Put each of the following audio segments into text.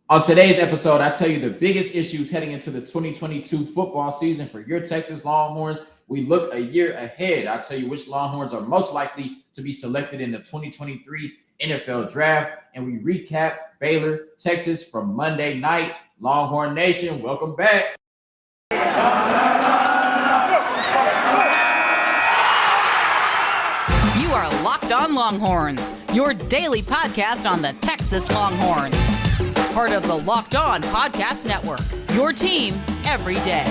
On today's episode, I tell you the biggest issues heading into the 2022 football season for your Texas Longhorns. We look a year ahead. I tell you which Longhorns are most likely to be selected in the 2023 NFL Draft, and we recap Baylor-Texas from Monday night. Longhorn Nation, welcome back. You are Locked On Longhorns, your daily podcast on the Texas Longhorns. Part of the Locked On Podcast Network, your team every day.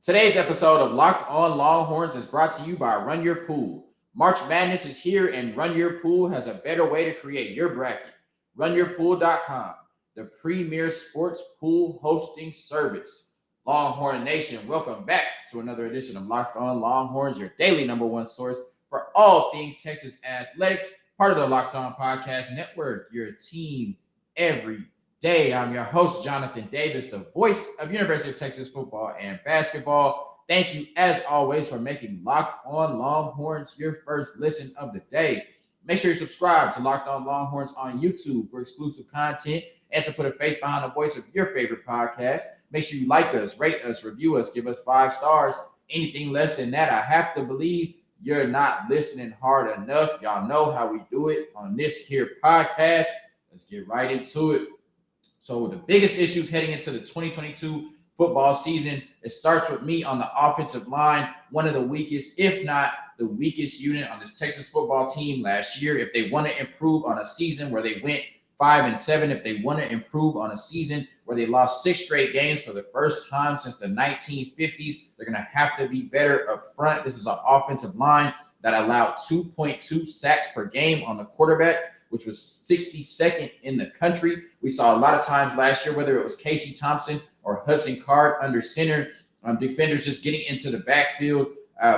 Today's episode of Locked On Longhorns is brought to you by RunYourPool. March Madness is here, and RunYourPool has a better way to create your bracket. RunYourPool.com, the premier sports pool hosting service. Longhorn Nation, welcome back to another edition of Locked On Longhorns, your daily number one source for all things Texas athletics, part of the Locked On Podcast Network, your team every day. I'm your host, Jonathan Davis, the voice of University of Texas football and basketball. Thank you, as always, for making Locked On Longhorns your first listen of the day. Make sure you subscribe to Locked On Longhorns on YouTube for exclusive content and to put a face behind the voice of your favorite podcast. Make sure you like us, rate us, review us, give us 5 stars. Anything less than that, I have to believe you're not listening hard enough. Y'all know how we do it on this here podcast. Let's get right into it. So the biggest issues heading into the 2022 football season, it starts with me on the offensive line, one of the weakest, if not the weakest unit on this Texas football team last year. If they want to improve on a season where they went 5-7, if they want to improve on a season where they lost 6 straight games for the first time since the 1950s, they're going to have to be better up front. This is an offensive line that allowed 2.2 sacks per game on the quarterback, which was 62nd in the country. We saw a lot of times last year, whether it was Casey Thompson or Hudson Card under center, defenders just getting into the backfield,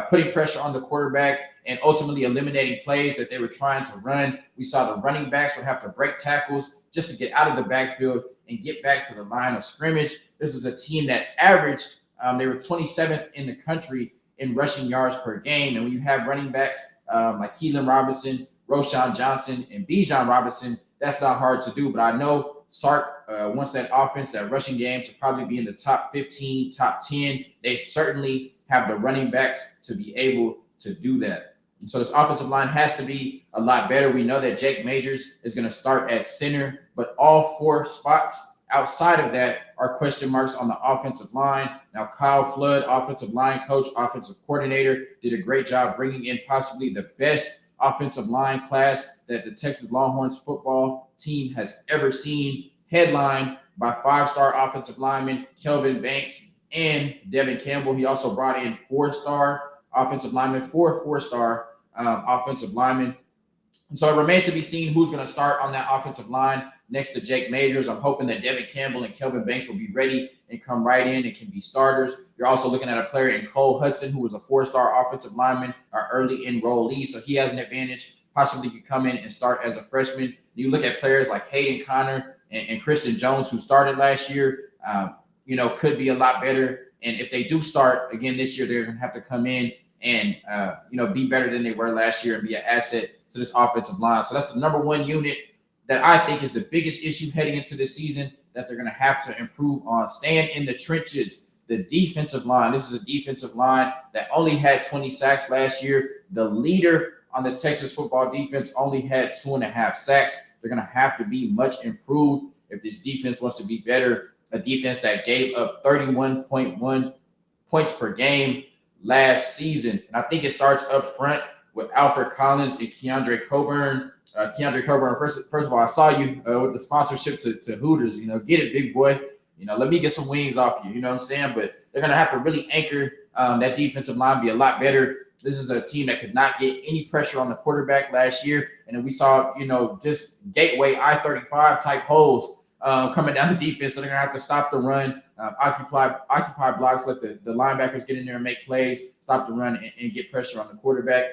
putting pressure on the quarterback, and ultimately eliminating plays that they were trying to run. We saw the running backs would have to break tackles just to get out of the backfield and get back to the line of scrimmage. This is a team that averaged, they were 27th in the country in rushing yards per game. And when you have running backs like Keelan Robinson, Roschon Johnson, and Bijan Robinson, that's not hard to do. But I know Sark wants that offense, that rushing game, to probably be in the top 15, top 10. They certainly have the running backs to be able to do that. And so this offensive line has to be a lot better. We know that Jake Majors is going to start at center, but all 4 spots outside of that are question marks on the offensive line. Now, Kyle Flood, offensive line coach, offensive coordinator, did a great job bringing in possibly the best offensive line class that the Texas Longhorns football team has ever seen, headlined by 5-star offensive linemen Kelvin Banks and Devin Campbell. He also brought in 4-star offensive linemen, 4-star offensive linemen. And so it remains to be seen who's going to start on that offensive line next to Jake Majors. I'm hoping that Devin Campbell and Kelvin Banks will be ready and come right in and can be starters. You're also looking at a player in Cole Hudson, who was a 4-star offensive lineman, our early enrollee, so he has an advantage. Possibly could come in and start as a freshman. You look at players like Hayden Connor and Christian Jones, who started last year, could be a lot better. And if they do start again this year, they're going to have to come in and, be better than they were last year and be an asset to this offensive line. So that's the number one unit that I think is the biggest issue heading into this season that they're going to have to improve on. Staying in the trenches, the defensive line. This is a defensive line that only had 20 sacks last year. The leader on the Texas football defense only had 2.5 sacks. They're going to have to be much improved if this defense wants to be better. A defense that gave up 31.1 points per game last season. And I think it starts up front with Alfred Collins and Keandre Coburn. First of all, I saw you with the sponsorship to Hooters. Get it, big boy. Let me get some wings off you. You know what I'm saying? But they're going to have to really anchor that defensive line, be a lot better. This is a team that could not get any pressure on the quarterback last year. And then we saw, just gateway I-35 type holes coming down the defense. So they're going to have to stop the run, occupy blocks, let the linebackers get in there and make plays, stop the run, and get pressure on the quarterback.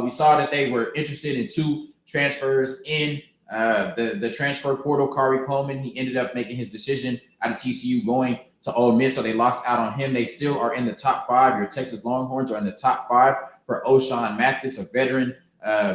We saw that they were interested in 2 transfers in the transfer portal. Kari Coleman, he ended up making his decision out of TCU going to Ole Miss, so they lost out on him. They still are in the top 5. Your Texas Longhorns are in the top 5 for O'Shawn Mathis, a veteran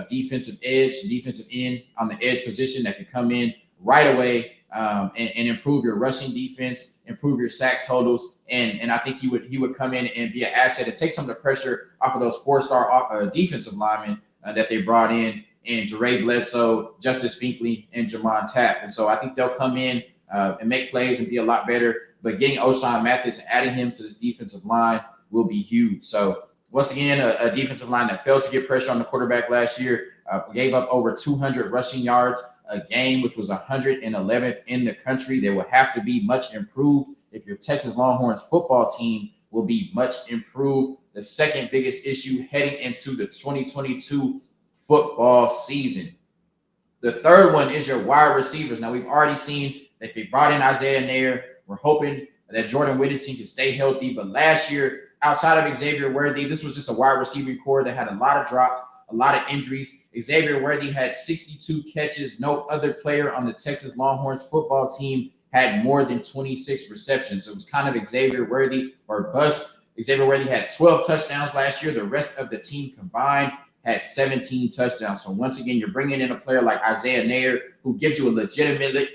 defensive end on the edge position that could come in right away and improve your rushing defense, improve your sack totals, and I think he would come in and be an asset and take some of the pressure off of those 4-star defensive linemen that they brought in Jeray Bledsoe, Justice Finkley, and Jamon Tapp. And so I think they'll come in and make plays and be a lot better. But getting O'Shawn Mathis, adding him to this defensive line will be huge. So once again, a defensive line that failed to get pressure on the quarterback last year, gave up over 200 rushing yards a game, which was 111th in the country. They will have to be much improved if your Texas Longhorns football team will be much improved. The second biggest issue heading into the 2022 football season. The third one is your wide receivers. Now, we've already seen that they brought in Isaiah Nair. We're hoping that Jordan Whittington can stay healthy. But last year, outside of Xavier Worthy, this was just a wide receiving core that had a lot of drops, a lot of injuries. Xavier Worthy had 62 catches. No other player on the Texas Longhorns football team had more than 26 receptions. So it was kind of Xavier Worthy or bust. Xavier Worthy had 12 touchdowns last year. The rest of the team combined had 17 touchdowns. So once again, you're bringing in a player like Isaiah Nair, who gives you a legitimate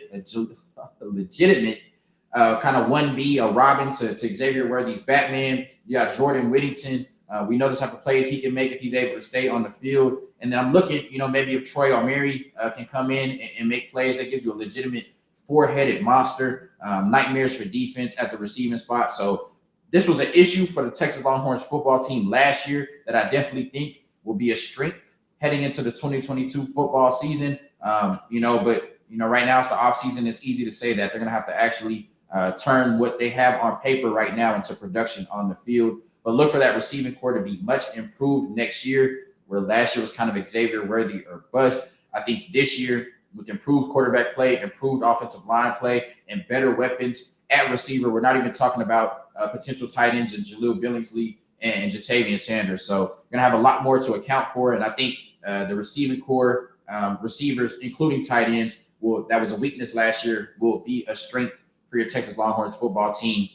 kind of 1B, a Robin to Xavier Worthy's Batman. You got Jordan Whittington. We know the type of plays he can make if he's able to stay on the field. And then I'm looking, maybe if Troy O'Meary can come in and make plays, that gives you a legitimate four-headed monster. Nightmares for defense at the receiving spot. So this was an issue for the Texas Longhorns football team last year that I definitely think will be a strength heading into the 2022 football season. But right now it's the offseason. It's easy to say that they're going to have to actually turn what they have on paper right now into production on the field. But look for that receiving core to be much improved next year, where last year was kind of Xavier Worthy or bust. I think this year, with improved quarterback play, improved offensive line play, and better weapons at receiver, we're not even talking about potential tight ends in Jaleel Billingsley and Jatavian Sanders. So we're going to have a lot more to account for. And I think the receiving core, receivers, including tight ends, that was a weakness last year, will be a strength for your Texas Longhorns football team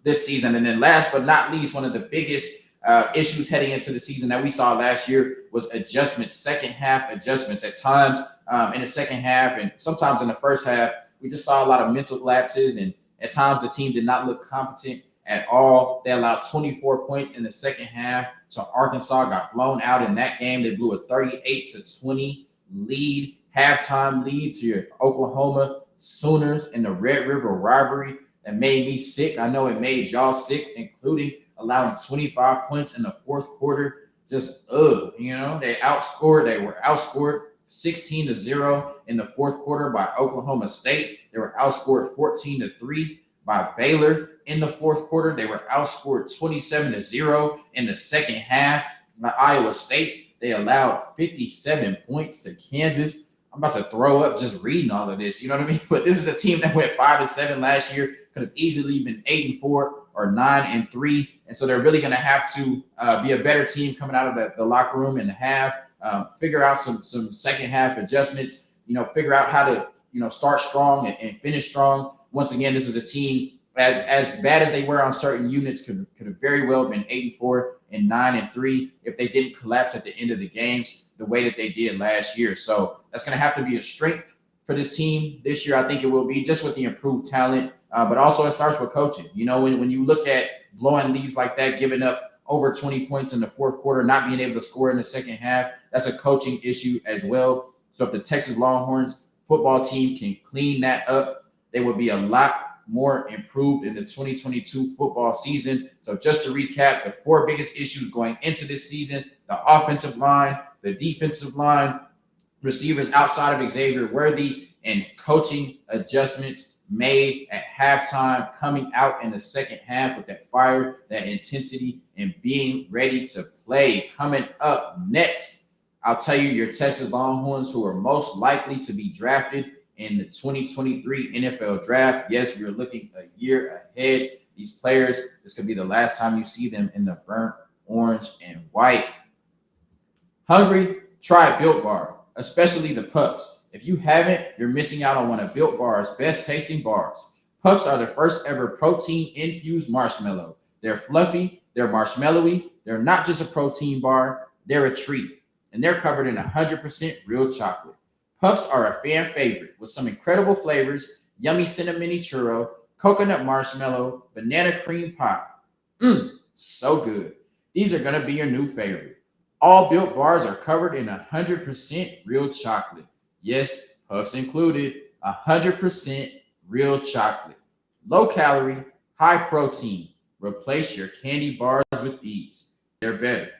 this season. And then last but not least, one of the biggest issues heading into the season that we saw last year was adjustments, second half adjustments. At times in the second half and sometimes in the first half, we just saw a lot of mental lapses, and at times the team did not look competent at all. They allowed 24 points in the second half to Arkansas, got blown out in that game. They blew a 38-20 lead, halftime lead to your Oklahoma Sooners in the Red River rivalry. That made me sick. I know it made y'all sick, including allowing 25 points in the fourth quarter. Just, they were outscored 16-0 in the fourth quarter by Oklahoma State. They were outscored 14-3 by Baylor in the fourth quarter. They were outscored 27-0 in the second half by Iowa State. They allowed 57 points to Kansas. I'm about to throw up just reading all of this, you know what I mean? But this is a team that went 5-7 last year, could have easily been 8-4 or 9-3. And so they're really going to have to be a better team coming out of the locker room and figure out some second half adjustments, figure out how to, start strong and finish strong. Once again, this is a team as bad as they were on certain units could have very well been 8-4 and 9-3 if they didn't collapse at the end of the games the way that they did last year. So that's going to have to be a strength for this team this year. I think it will be just with the improved talent, but also it starts with coaching. When you look at blowing leads like that, giving up over 20 points in the fourth quarter, not being able to score in the second half, that's a coaching issue as well. So if the Texas Longhorns football team can clean that up, they will be a lot more improved in the 2022 football season. So just to recap, the four biggest issues going into this season: the offensive line, the defensive line, receivers outside of Xavier Worthy, and coaching adjustments made at halftime, coming out in the second half with that fire, that intensity, and being ready to play. Coming up next, I'll tell you your Texas Longhorns who are most likely to be drafted in the 2023 NFL draft. Yes, we're looking a year ahead. These players, this could be the last time you see them in the burnt orange and white. Hungry? Try Built Bar, especially the Puffs. If you haven't, you're missing out on one of Built Bar's best tasting bars. Puffs are the first ever protein-infused marshmallow. They're fluffy, They're marshmallowy. They're not just a protein bar. They're a treat. And they're covered in 100% real chocolate. Puffs are a fan favorite with some incredible flavors: yummy cinnamon churro, coconut marshmallow, banana cream pie. So good. These are going to be your new favorite. All Built bars are covered in 100% real chocolate. Yes, Puffs included. 100% real chocolate. Low calorie, high protein. Replace your candy bars with these. They're better.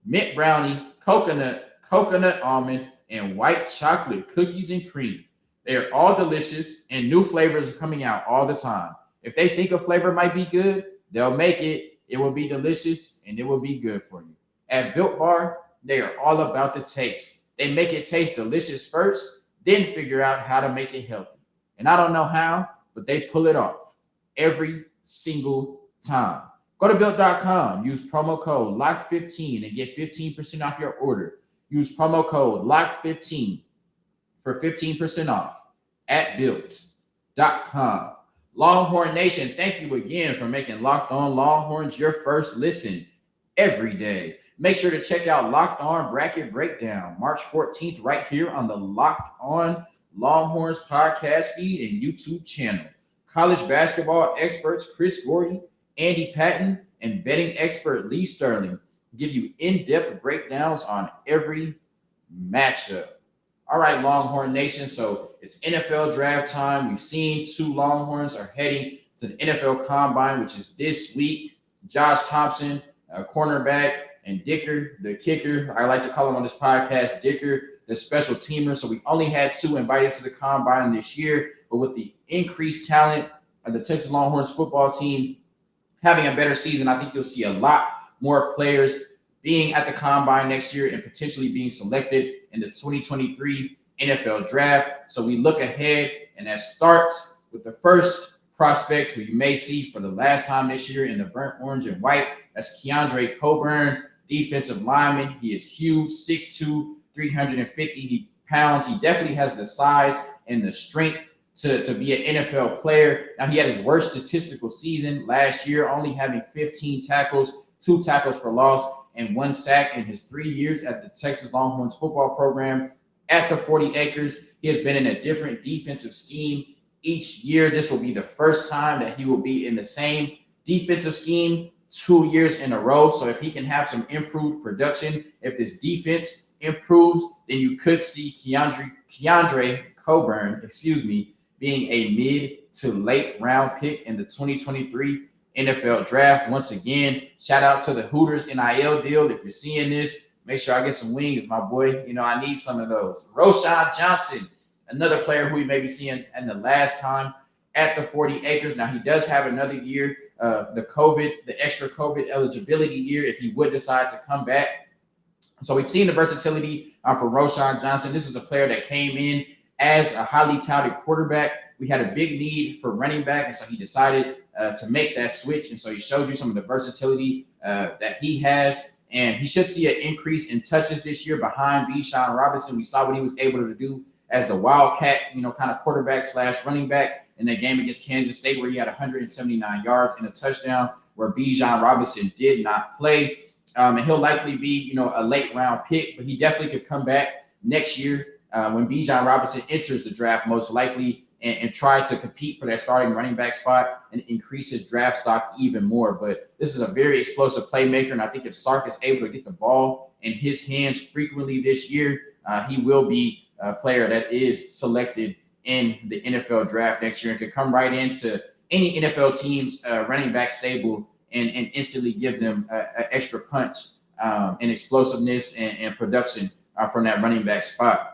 Mint brownie, coconut almond, and white chocolate cookies and cream. They are all delicious, and new flavors are coming out all the time. If they think a flavor might be good, they'll make it. It will be delicious, and it will be good for you. At Built Bar, they are all about the taste. They make it taste delicious first, then figure out how to make it healthy. And I don't know how, but they pull it off every single time. Go to Built.com, use promo code LOCK15 and get 15% off your order. Use promo code LOCK15 for 15% off at Built.com. Longhorn Nation, thank you again for making Locked On Longhorns your first listen every day. Make sure to check out Locked On Bracket Breakdown March 14th right here on the Locked On Longhorns podcast feed and YouTube channel. College basketball experts Chris Gordy, Andy Patton, and betting expert Lee Sterling give you in-depth breakdowns on every matchup. All right, Longhorn Nation, so it's NFL draft time. We've seen 2 Longhorns are heading to the NFL Combine, which is this week. Josh Thompson, cornerback, and Dicker, the kicker. I like to call him on this podcast, Dicker, the special teamer. So we only had 2 invited to the Combine this year, but with the increased talent of the Texas Longhorns football team having a better season, I think you'll see a lot more players being at the Combine next year and potentially being selected in the 2023 NFL Draft. So we look ahead, and that starts with the first prospect who you may see for the last time this year in the burnt orange and white. That's Keandre Coburn, defensive lineman. He is huge, 6'2", 350 pounds. He definitely has the size and the strength to be an NFL player. Now, he had his worst statistical season last year, only having 15 tackles, 2 tackles for loss, and 1 sack in his 3 years at the Texas Longhorns football program. At the 40 acres, he has been in a different defensive scheme each year. This will be the first time that he will be in the same defensive scheme 2 years in a row. So if he can have some improved production, if this defense improves, then you could see Keandre Coburn, being a mid to late round pick in the 2023 NFL Draft. Once again, shout out to the Hooters NIL deal. If you're seeing this, make sure I get some wings, my boy. I need some of those. Roschon Johnson, another player who we may be seeing in the last time at the 40 acres. Now, he does have another year of the extra COVID eligibility year if he would decide to come back. So we've seen the versatility for Roschon Johnson. This is a player that came in as a highly touted quarterback. We had a big need for running back, and so he decided to make that switch. And so he showed you some of the versatility that he has. And he should see an increase in touches this year behind Bijan Robinson. We saw what he was able to do as the Wildcat, kind of quarterback / running back in that game against Kansas State, where he had 179 yards and a touchdown, where Bijan Robinson did not play. And he'll likely be, a late round pick, but he definitely could come back next year when Bijan Robinson enters the draft, most likely, and try to compete for that starting running back spot and increase his draft stock even more. But this is a very explosive playmaker, and I think if Sark is able to get the ball in his hands frequently this year, he will be a player that is selected in the NFL Draft next year and could come right into any NFL team's running back stable and instantly give them an extra punch and explosiveness and production from that running back spot.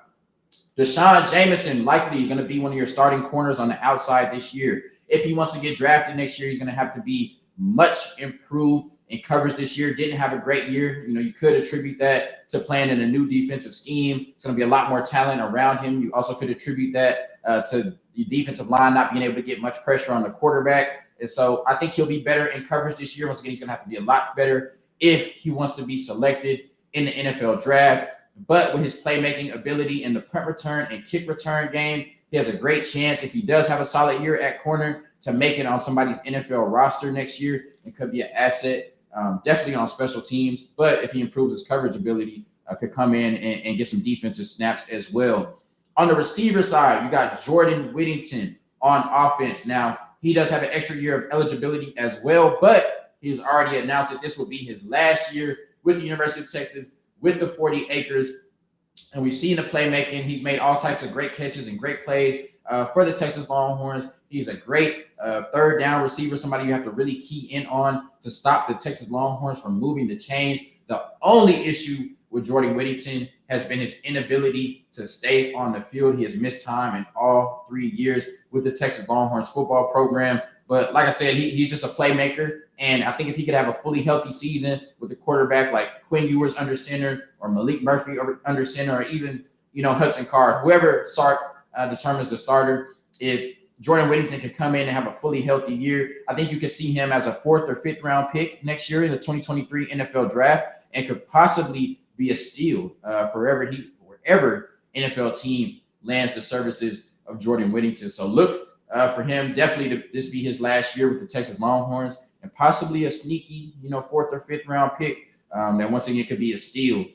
Deshaun Jameson likely going to be one of your starting corners on the outside this year. If he wants to get drafted next year, he's going to have to be much improved in coverage this year. Didn't have a great year. You could attribute that to playing in a new defensive scheme. It's going to be a lot more talent around him. You also could attribute that to the defensive line not being able to get much pressure on the quarterback. And so I think he'll be better in coverage this year. Once again, he's going to have to be a lot better if he wants to be selected in the NFL Draft. But with his playmaking ability in the punt return and kick return game, he has a great chance, if he does have a solid year at corner, to make it on somebody's NFL roster next year and could be an asset definitely on special teams. But if he improves his coverage ability, could come in and get some defensive snaps as well. On the receiver side, you got Jordan Whittington on offense. Now, he does have an extra year of eligibility as well, but he's already announced that this will be his last year with the University of Texas, with the 40 acres. And we've seen the playmaking. He's made all types of great catches and great plays for the Texas Longhorns. He's a great third down receiver, somebody you have to really key in on to stop the Texas Longhorns from moving the chains. The only issue with Jordan Whittington has been his inability to stay on the field. He has missed time in all 3 years with the Texas Longhorns football program. But like I said, he's just a playmaker. And I think if he could have a fully healthy season with a quarterback like Quinn Ewers under center or Malik Murphy under center or even, Hudson Card, whoever Sark determines the starter, if Jordan Whittington could come in and have a fully healthy year, I think you could see him as a 4th or 5th round pick next year in the 2023 NFL draft and could possibly be a steal wherever NFL team lands the services of Jordan Whittington. So look for him definitely to this be his last year with the Texas Longhorns and possibly a sneaky, 4th or 5th round pick that once again could be a steal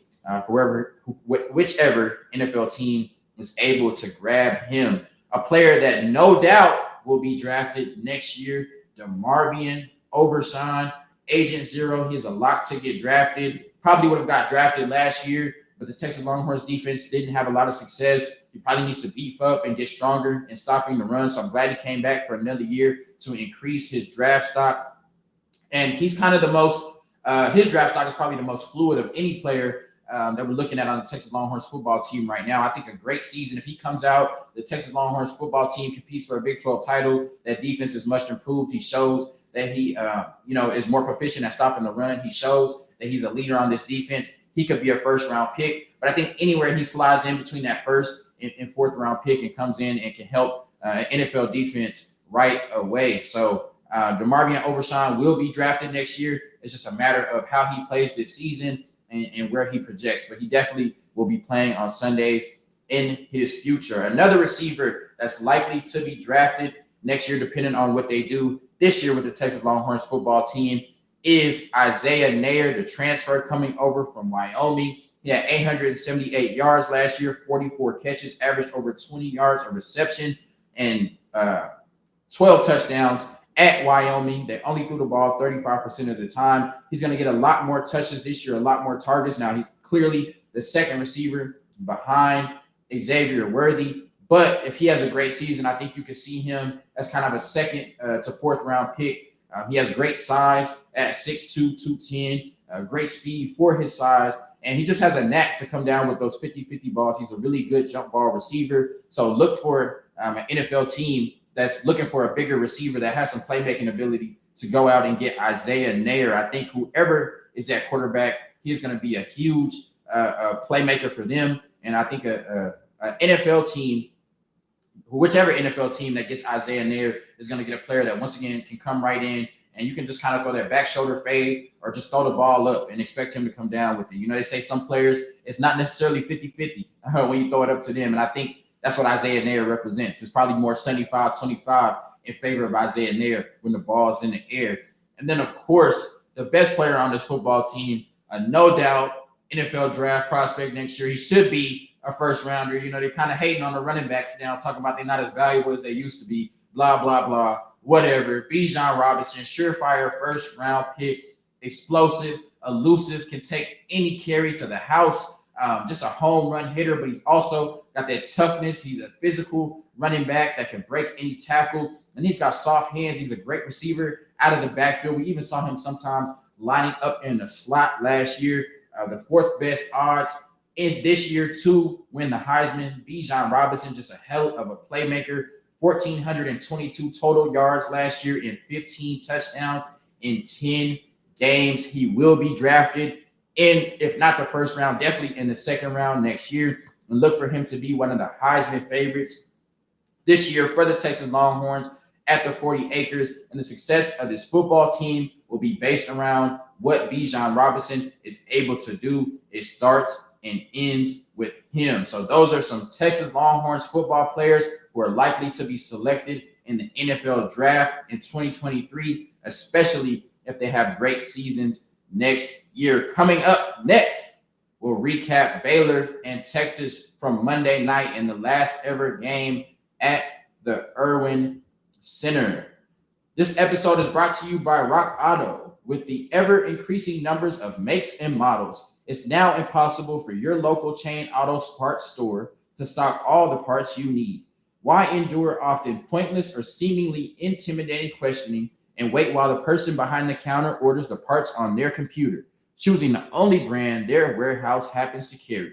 for whichever NFL team is able to grab him. A player that no doubt will be drafted next year, DeMarvion Overshown, Agent Zero. He's a lock to get drafted. Probably would have got drafted last year, but the Texas Longhorns defense didn't have a lot of success. He probably needs to beef up and get stronger in stopping the run. So I'm glad he came back for another year to increase his draft stock. And he's kind of the most, his draft stock is probably the most fluid of any player that we're looking at on the Texas Longhorns football team right now. I think a great season. If he comes out, the Texas Longhorns football team competes for a Big 12 title. That defense is much improved. He shows that he, is more proficient at stopping the run. He shows that he's a leader on this defense. He could be a 1st round pick, but I think anywhere he slides in between that 1st and 4th round pick and comes in and can help NFL defense right away. So DeMarvion Overshown will be drafted next year. It's just a matter of how he plays this season and where he projects, but he definitely will be playing on Sundays in his future. Another receiver that's likely to be drafted next year, depending on what they do this year with the Texas Longhorns football team, is Isaiah Nair, the transfer coming over from Wyoming. He had 878 yards last year, 44 catches, averaged over 20 yards of reception, and 12 touchdowns at Wyoming. They only threw the ball 35% of the time. He's going to get a lot more touches this year, a lot more targets. Now, he's clearly the second receiver behind Xavier Worthy. But if he has a great season, I think you could see him as kind of a 2nd to 4th round pick. He has great size at 6'2", 210, great speed for his size. And he just has a knack to come down with those 50-50 balls. He's a really good jump ball receiver. So look for an NFL team that's looking for a bigger receiver that has some playmaking ability to go out and get Isaiah Nair. I think whoever is at quarterback, he is going to be a huge playmaker for them. And I think an NFL team, whichever NFL team that gets Isaiah Nair is going to get a player that once again can come right in and you can just kind of throw that back shoulder fade or just throw the ball up and expect him to come down with it. They say some players, it's not necessarily 50-50 when you throw it up to them. And I think that's what Isaiah Nair represents. It's probably more 75-25 in favor of Isaiah Nair when the ball's in the air. And then, of course, the best player on this football team, no doubt, NFL draft prospect next year. He should be a 1st rounder. They're kind of hating on the running backs now, talking about they're not as valuable as they used to be, blah, blah, blah, whatever. Bijan Robinson, surefire 1st round pick, explosive, elusive, can take any carry to the house. Just a home run hitter, but he's also got that toughness. He's a physical running back that can break any tackle, and he's got soft hands. He's a great receiver out of the backfield. We even saw him sometimes lining up in the slot last year. The 4th best odds is this year to win the Heisman. Bijan Robinson, just a hell of a playmaker. 1,422 total yards last year and 15 touchdowns in 10 games. He will be drafted in, if not the 1st round, definitely in the 2nd round next year. And look for him to be one of the Heisman favorites this year for the Texas Longhorns at the 40 acres. And the success of this football team will be based around what Bijan Robinson is able to do. It starts and ends with him. So those are some Texas Longhorns football players who are likely to be selected in the NFL draft in 2023, especially if they have great seasons next year. Coming up next, we'll recap Baylor and Texas from Monday night in the last ever game at the Erwin Center. This episode is brought to you by Rock Auto. With the ever-increasing numbers of makes and models, it's now impossible for your local chain auto parts store to stock all the parts you need. Why endure often pointless or seemingly intimidating questioning and wait while the person behind the counter orders the parts on their computer, choosing the only brand their warehouse happens to carry?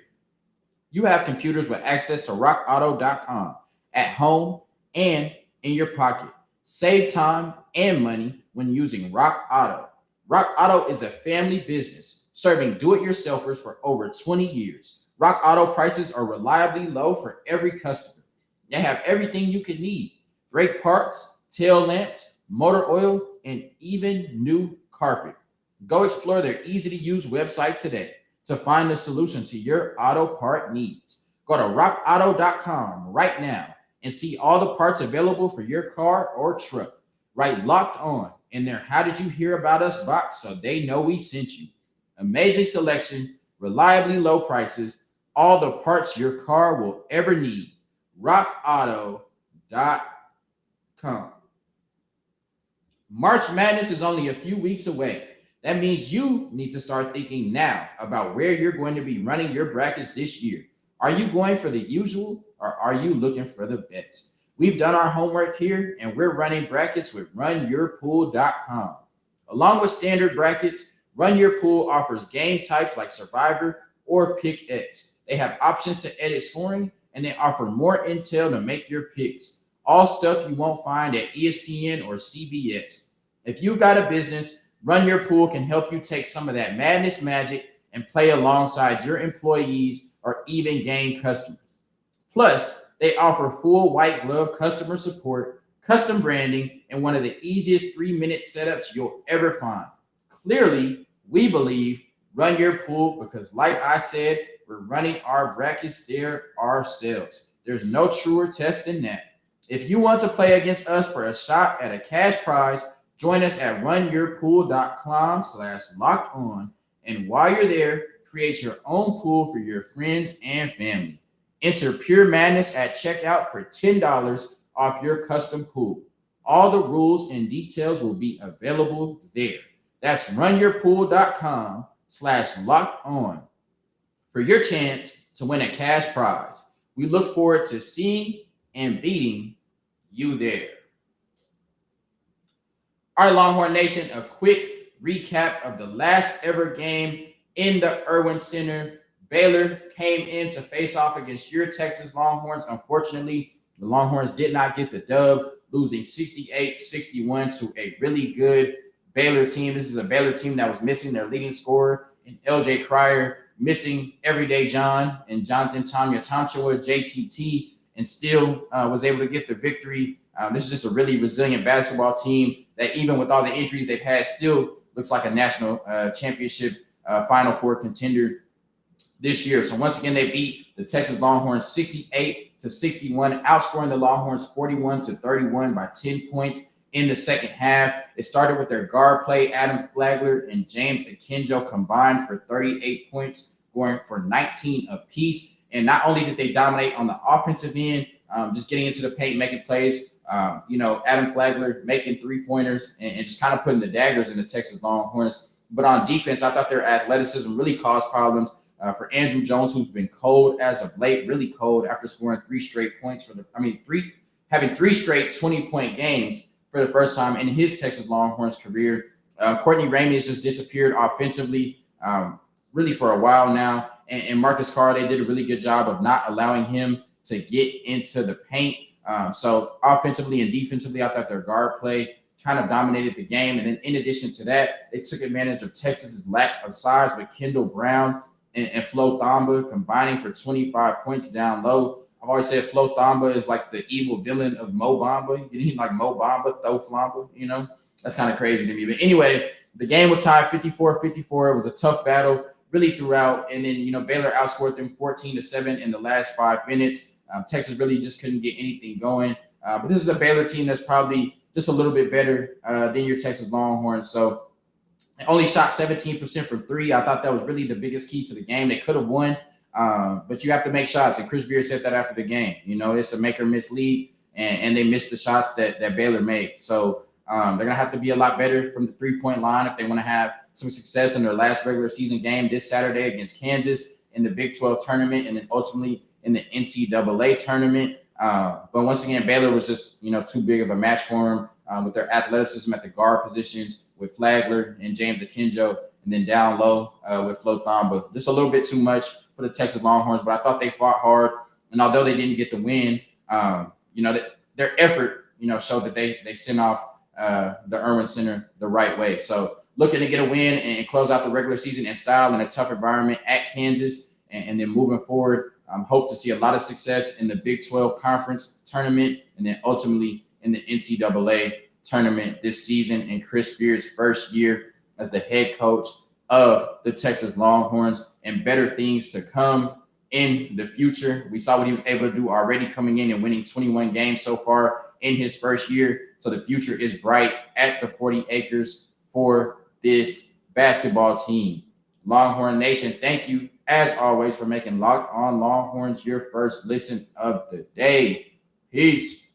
You have computers with access to rockauto.com at home and in your pocket. Save time and money when using Rock Auto. Rock Auto is a family business serving do-it-yourselfers for over 20 years. Rock Auto prices are reliably low for every customer. They have everything you could need: brake parts, tail lamps, motor oil, and even new carpet. Go explore their easy-to-use website today to find the solution to your auto part needs. Go to rockauto.com right now and see all the parts available for your car or truck. Write Locked On in their How Did You Hear About Us box so they know we sent you. Amazing selection, reliably low prices, all the parts your car will ever need. rockauto.com. March Madness is only a few weeks away. That means you need to start thinking now about where you're going to be running your brackets this year. Are you going for the usual, or are you looking for the best? We've done our homework here, and we're running brackets with RunYourPool.com. Along with standard brackets, RunYourPool offers game types like Survivor or Pick X. They have options to edit scoring, and they offer more intel to make your picks. All stuff you won't find at ESPN or CBS. If you've got a business, RunYourPool can help you take some of that madness magic and play alongside your employees or even game customers. Plus, they offer full white glove customer support, custom branding, and one of the easiest 3-minute setups you'll ever find. Clearly, we believe Run Your Pool because, like I said, we're running our brackets there ourselves. There's no truer test than that. If you want to play against us for a shot at a cash prize, join us at runyourpool.com/lockedon. And while you're there, create your own pool for your friends and family. Enter Pure Madness at checkout for $10 off your custom pool. All the rules and details will be available there. That's runyourpool.com/lockedon for your chance to win a cash prize. We look forward to seeing and beating you there. All right, Longhorn Nation, a quick recap of the last ever game in the Erwin Center. Baylor came in to face off against your Texas Longhorns. Unfortunately, the Longhorns did not get the dub, losing 68-61 to a really good Baylor team. This is a Baylor team that was missing their leading scorer in LJ Cryer, missing Everyday John and Jonathan Tomchua, JTT, and still was able to get the victory. This is just a really resilient basketball team that, even with all the injuries they've had, still looks like a national championship Final Four contender this year. So once again, they beat the Texas Longhorns 68-61, outscoring the Longhorns 41-31 by 10 points in the second half. It started with their guard play. Adam Flagler and James Akinjo combined for 38 points, going for 19 apiece. And not only did they dominate on the offensive end, just getting into the paint, making plays, Adam Flagler making three-pointers and just kind of putting the daggers in the Texas Longhorns. But on defense, I thought their athleticism really caused problems for Andrew Jones, who's been cold as of late, really cold after scoring 3 straight points having 3 straight 20-point games for the first time in his Texas Longhorns career. Courtney Ramey has just disappeared offensively really for a while now. And Marcus Carr, they did a really good job of not allowing him to get into the paint. So offensively and defensively, I thought their guard play kind of dominated the game. And then in addition to that, they took advantage of Texas's lack of size with Kendall Brown and Flo Thamba combining for 25 points down low. I've always said Flo Thamba is like the evil villain of Mo Bamba. You know, like Mo Bamba, Tho Flamba, That's kind of crazy to me. But anyway, the game was tied 54-54. It was a tough battle really throughout. And then, Baylor outscored them 14-7 in the last 5 minutes. Texas really just couldn't get anything going. But this is a Baylor team that's probably just a little bit better than your Texas Longhorns. So They only shot 17% from three. I thought that was really the biggest key to the game. They could have won, but you have to make shots. And Chris Beard said that after the game. It's a make or miss league, and they missed the shots that Baylor made. So they're going to have to be a lot better from the three-point line if they want to have some success in their last regular season game this Saturday against Kansas in the Big 12 tournament, and then ultimately in the NCAA tournament. But once again, Baylor was just, too big of a match for them with their athleticism at the guard positions with Flagler and James Akinjo, and then down low with Flo Thamba. Just a little bit too much for the Texas Longhorns, but I thought they fought hard. And although they didn't get the win, their effort, showed that they sent off the Irwin Center the right way. So looking to get a win and close out the regular season in style in a tough environment at Kansas, and then moving forward, hope to see a lot of success in the Big 12 conference tournament, and then ultimately in the NCAA tournament this season in Chris Beard's first year as the head coach of the Texas Longhorns, and better things to come in the future. We saw what he was able to do already, coming in and winning 21 games so far in his first year. So the future is bright at the 40 acres for this basketball team. Longhorn Nation, thank you as always for making Locked On Longhorns your first listen of the day. Peace.